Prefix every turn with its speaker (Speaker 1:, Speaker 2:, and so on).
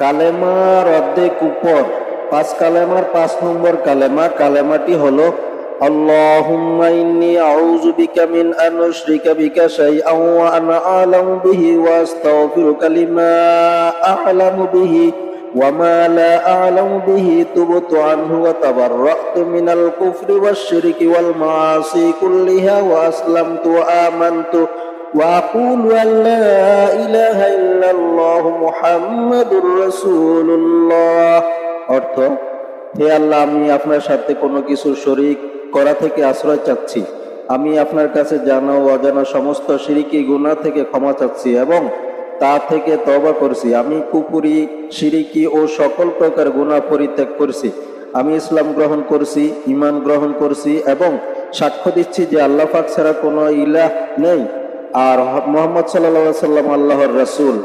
Speaker 1: কালেমার অর্ধেক উপর, 5 কালেমার 5 নম্বর কালেমাটি হলো আল্লাহুম্মা ইন্নী আউযু বিকা মিন আন উশরিকা বিকা শাইআন ওয়া আনা আ'লামু বিহি ওয়া আস্তাগফিরুকা লিমা আ'লামু বিহি ওয়া মা লা আ'লামু বিহি তুবতু আনহু ওয়া তাবাররা'তু মিনাল কুফরি ওয়াশ শিরকি ওয়াল মাআসি কুল্লিহা ওয়া আসলামতু ওয়া আমানতু وأقول أن لا إله إلا الله محمد رسول الله। অর্থ, হে আল্লাহ, আমি আপনার সাথে কোনো কিছু শরীক করা থেকে আশ্রয় চাচ্ছি। আমি আপনার কাছে জানা ও অজানা সমস্ত শিরকি গুনাহ থেকে ক্ষমা চাচ্ছি এবং তা থেকে তওবা করছি। আমি কুফরি, শিরকি ও সকল প্রকার গুনাহ পরিত্যাগ করছি। আমি ইসলাম গ্রহণ করছি, ঈমান গ্রহণ করছি এবং সাক্ষ্য দিচ্ছি যে আল্লাহ পাক ছাড়া কোনো ইলাহ নেই আর মুহাম্মদ সাল্লাল্লাহু আলাইহি ওয়াসাল্লাম আল্লাহর রাসূল।